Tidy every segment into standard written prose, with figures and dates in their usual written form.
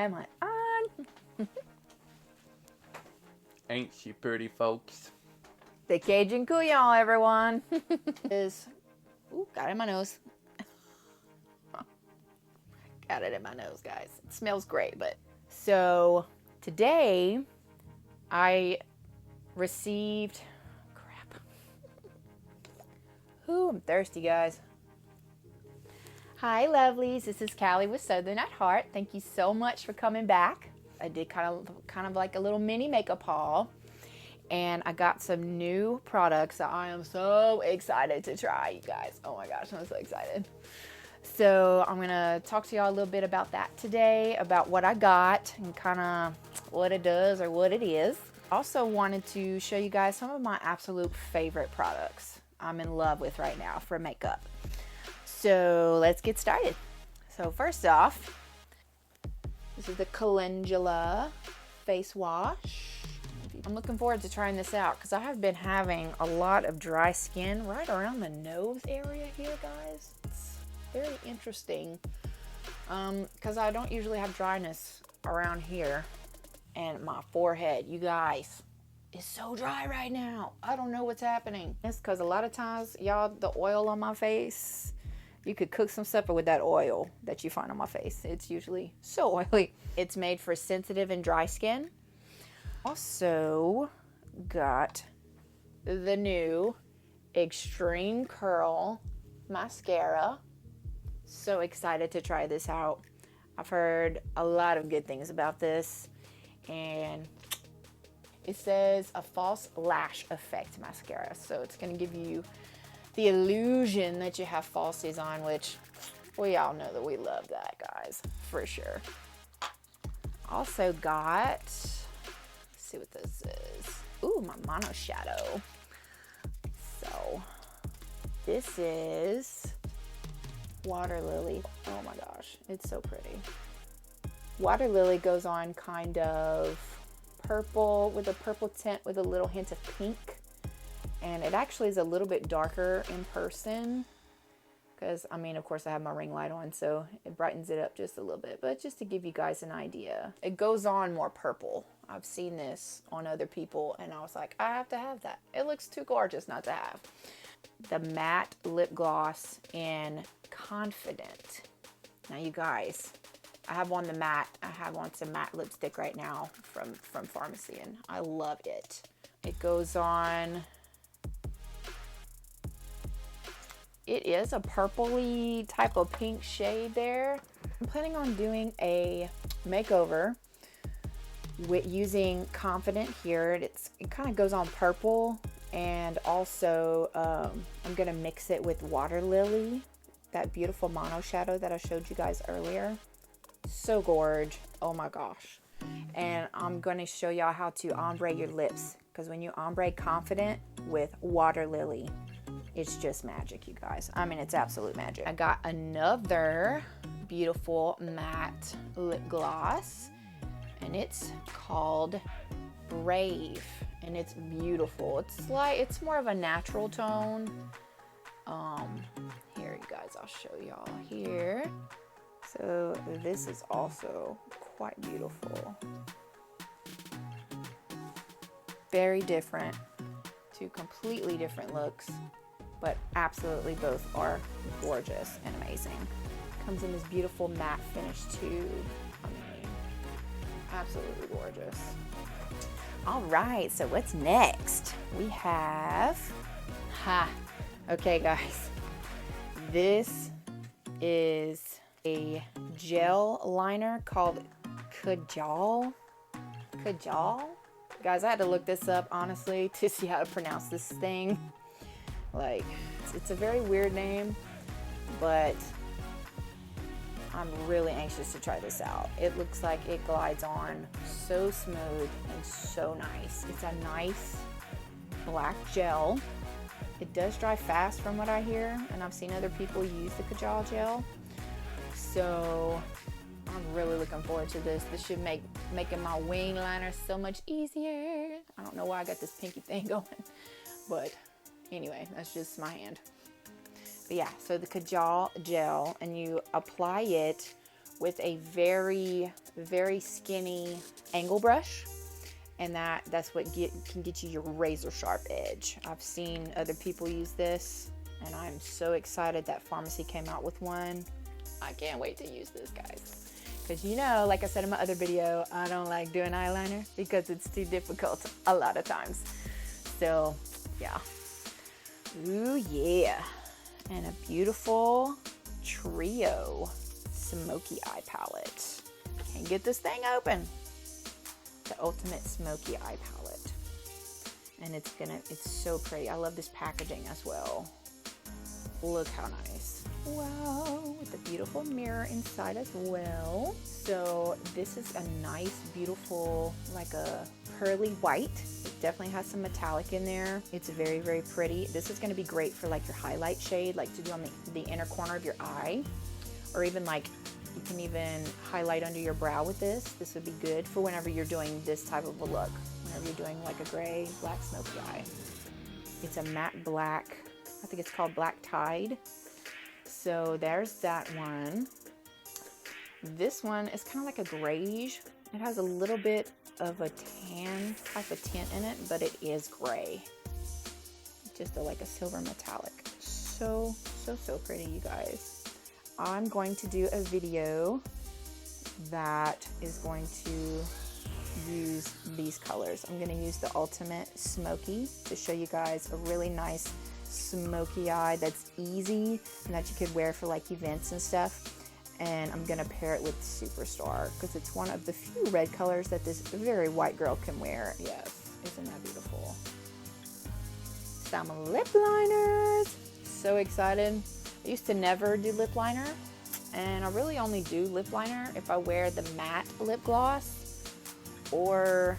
am I on? Ain't she pretty, folks? The Cajun Couillon, everyone. Ooh, got it in my nose. Got it in my nose, guys. It smells great, but. So, today, I received, crap. Ooh, I'm thirsty, guys. Hi, lovelies. This is Callie with Southern at Heart. Thank you so much for coming back. I did kind of like a little mini makeup haul, and I got some new products that I am so excited to try, you guys. Oh my gosh, I'm so excited. So I'm gonna talk to y'all a little bit about that today, about what I got and kind of what it does or what it is. Also wanted to show you guys some of my absolute favorite products I'm in love with right now for makeup. So let's get started. So first off, this is the Calendula face wash. I'm looking forward to trying this out because I have been having a lot of dry skin right around the nose area here, guys. It's very interesting because I don't usually have dryness around here and my forehead. You guys, it's so dry right now. I don't know what's happening. It's because a lot of times, y'all, the oil on my face, you could cook some supper with that oil that you find on my face. It's usually so oily. It's made for sensitive and dry skin. Also got the new Extreme Curl Mascara. So excited to try this out. I've heard a lot of good things about this, and it says a false lash effect mascara. So it's going to give you the illusion that you have falsies on, which we all know that we love that, guys, for sure. Also got, let's see what this is. Ooh, my mono shadow. So this is Water Lily. Oh my gosh, it's so pretty. Water Lily goes on kind of purple, with a purple tint with a little hint of pink. And it actually is a little bit darker in person because, I mean, of course I have my ring light on, so it brightens it up just a little bit. But just to give you guys an idea, it goes on more purple. I've seen this on other people, and I was like, I have to have that. It looks too gorgeous not to have. The matte lip gloss in Confident. Now, you guys, I have on the matte. I have on some matte lipstick right now from Farmasi, and I love it. It goes on. It is a purpley type of pink shade there. I'm planning on doing a makeover with using Confident here. It kind of goes on purple, and also I'm gonna mix it with Water Lily, that beautiful mono shadow that I showed you guys earlier. So gorge, oh my gosh. And I'm gonna show y'all how to ombre your lips, because when you ombre Confident with Water Lily, it's just magic, you guys. I mean, it's absolute magic. I got another beautiful matte lip gloss, and it's called Brave, and it's beautiful. It's more of a natural tone. Here, you guys, I'll show y'all here. So this is also quite beautiful. Very different, two completely different looks, but absolutely both are gorgeous and amazing. Comes in this beautiful matte finish too. I mean, absolutely gorgeous. All right, so what's next? We have, okay guys, this is a gel liner called Kajal. Guys, I had to look this up, honestly, to see how to pronounce this thing. Like, it's a very weird name, but I'm really anxious to try this out. It looks like it glides on so smooth and so nice. It's a nice black gel. It does dry fast from what I hear, and I've seen other people use the Kajal gel. So I'm really looking forward to this. This should make making my wing liner so much easier. I don't know why I got this pinky thing going, but anyway, that's just my hand. But yeah, so the Kajal gel, and you apply it with a very, very skinny angle brush. And that's what can get you your razor sharp edge. I've seen other people use this, and I'm so excited that Farmasi came out with one. I can't wait to use this, guys. Because you know, like I said in my other video, I don't like doing eyeliner because it's too difficult a lot of times. So, yeah. Ooh, yeah. And a beautiful trio Smokey eye palette. Can't get this thing open. The ultimate Smokey eye palette. And it's so pretty. I love this packaging as well. Look how nice. Wow, with a beautiful mirror inside as well. So this is a nice, beautiful, like a pearly white. It definitely has some metallic in there. It's very, very pretty. This is gonna be great for like your highlight shade, like to do on the inner corner of your eye, or even like, you can even highlight under your brow with this. This would be good for whenever you're doing this type of a look. Whenever you're doing like a gray, black smoky eye. It's a matte black, I think it's called Black Tide. So there's that one. This one is kind of like a grayish. It has a little bit of a tan type of tint in it, but it is gray. Just like a silver metallic. So, so, so pretty, you guys. I'm going to do a video that is going to use these colors. I'm going to use the Ultimate Smoky to show you guys a really nice smoky eye that's easy and that you could wear for like events and stuff. And I'm going to pair it with Superstar because it's one of the few red colors that this very white girl can wear. Yes, isn't that beautiful? Some lip liners. So excited. I used to never do lip liner, and I really only do lip liner if I wear the matte lip gloss, or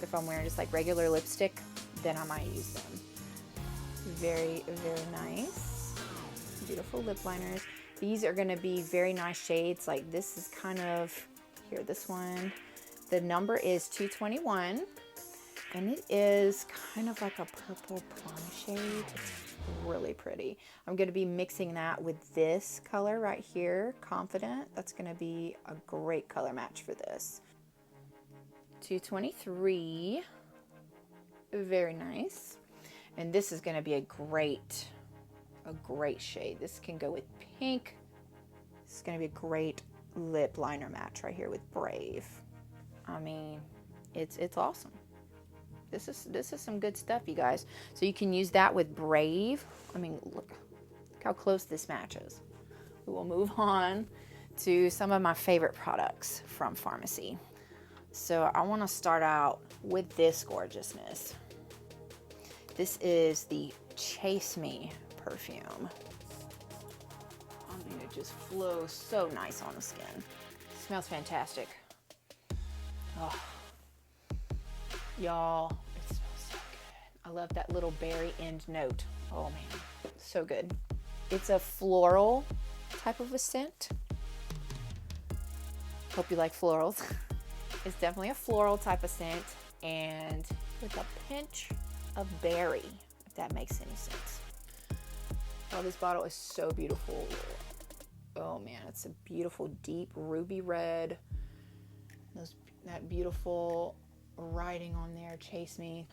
if I'm wearing just like regular lipstick, then I might use them. Very, very nice. Beautiful lip liners. These are going to be very nice shades. Like this is kind of, here, this one. The number is 221, and it is kind of like a purple plum shade. It's really pretty. I'm going to be mixing that with this color right here, Confident. That's going to be a great color match for this. 223. Very nice. And this is going to be a great shade. This can go with pink. This is going to be a great lip liner match right here with Brave. I mean, it's awesome. This is some good stuff, you guys. So you can use that with Brave. I mean, look how close this matches. We will move on to some of my favorite products from Farmasi. So I want to start out with this gorgeousness. This is the Chase Me perfume. I mean, it just flows so nice on the skin. It smells fantastic. Oh. Y'all, it smells so good. I love that little berry end note. Oh man, so good. It's a floral type of a scent. Hope you like florals. It's definitely a floral type of scent, and with a pinch of berry, if that makes any sense. Oh, this bottle is so beautiful. Oh man, it's a beautiful deep ruby red. That beautiful writing on there, Chase Me.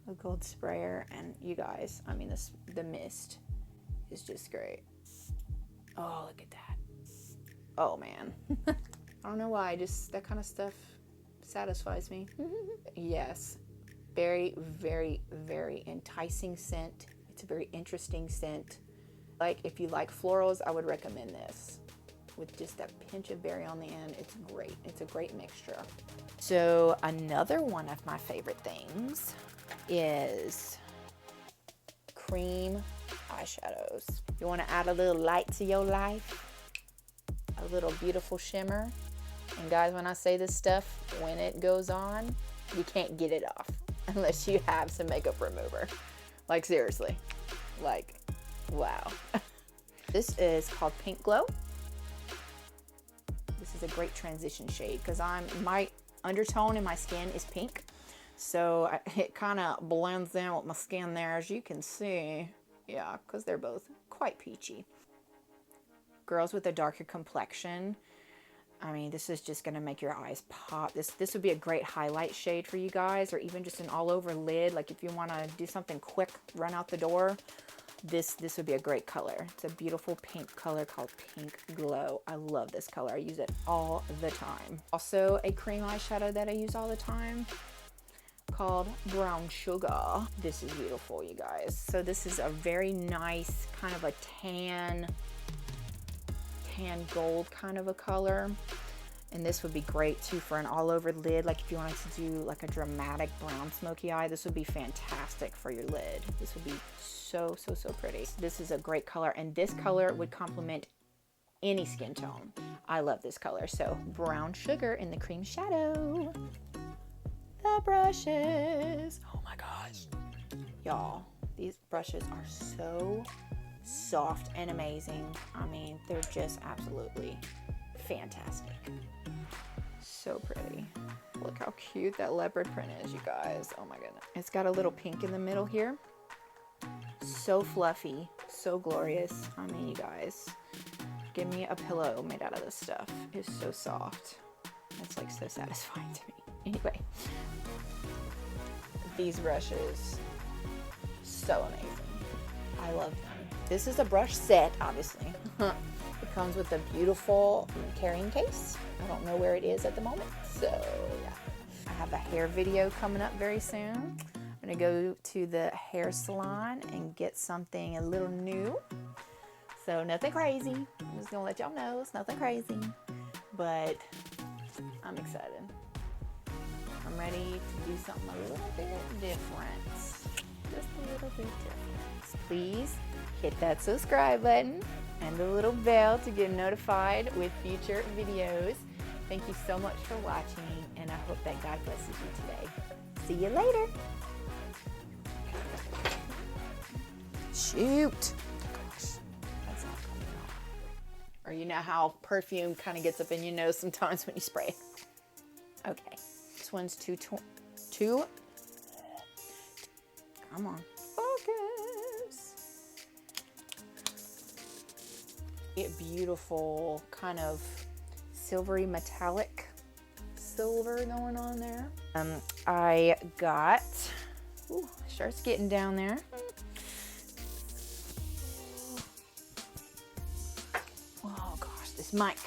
A gold sprayer, and you guys, I mean, the mist is just great. Oh, look at that. Oh man. I don't know why, just that kind of stuff satisfies me. Yes, very, very, very enticing scent. It's a very interesting scent. Like, if you like florals, I would recommend this. With just that pinch of berry on the end, it's great. It's a great mixture. So another one of my favorite things is cream eyeshadows. You want to add a little light to your life, a little beautiful shimmer. And guys, when I say this stuff, when it goes on, you can't get it off unless you have some makeup remover. Like, seriously. Like, wow. This is called Pink Glow. This is a great transition shade because my undertone in my skin is pink. So it kind of blends in with my skin there, as you can see. Yeah, because they're both quite peachy. girls with a darker complexion, I mean, this is just going to make your eyes pop. This would be a great highlight shade for you guys, or even just an all over lid. Like if you want to do something quick, run out the door, this would be a great color. It's a beautiful pink color called Pink Glow. I love this color. I use it all the time. Also a cream eyeshadow that I use all the time called Brown Sugar. This is beautiful, you guys. So this is a very nice kind of a tan gold kind of a color. And this would be great too for an all over lid. Like if you wanted to do like a dramatic brown smoky eye, this would be fantastic for your lid. This would be so pretty. This is a great color, and this color would complement any skin tone. I love this color. So Brown Sugar in the cream shadow. The brushes. Oh my gosh. Y'all, these brushes are so soft and amazing. I mean, they're just absolutely fantastic. So pretty. Look how cute that leopard print is, you guys. Oh my goodness. It's got a little pink in the middle here. So fluffy, so glorious. I mean, you guys, give me a pillow made out of this stuff. It's so soft. It's like so satisfying to me. Anyway, these brushes, so amazing. I love them. This is a brush set, obviously. It comes with a beautiful carrying case. I don't know where it is at the moment, so yeah. I have a hair video coming up very soon. I'm gonna go to the hair salon and get something a little new. So nothing crazy. I'm just gonna let y'all know it's nothing crazy, but I'm excited. I'm ready to do something a little bit different. Just a little bit different. Please hit that subscribe button and the little bell to get notified with future videos. Thank you so much for watching, and I hope that God blesses you today. See you later. Shoot. Gosh, that's not coming out. Or you know how perfume kind of gets up in your nose sometimes when you spray it. Okay. This one's two. Come on. Focus. Beautiful kind of silvery metallic silver going on there. I got, ooh, starts getting down there. Oh gosh, this mic,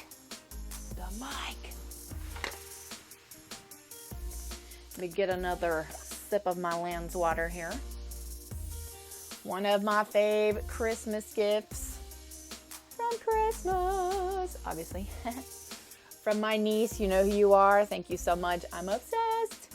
the mic. Let me get another sip of my lens water here. One of my fave Christmas gifts from Christmas, obviously. From my niece, you know who you are. Thank you so much. I'm obsessed.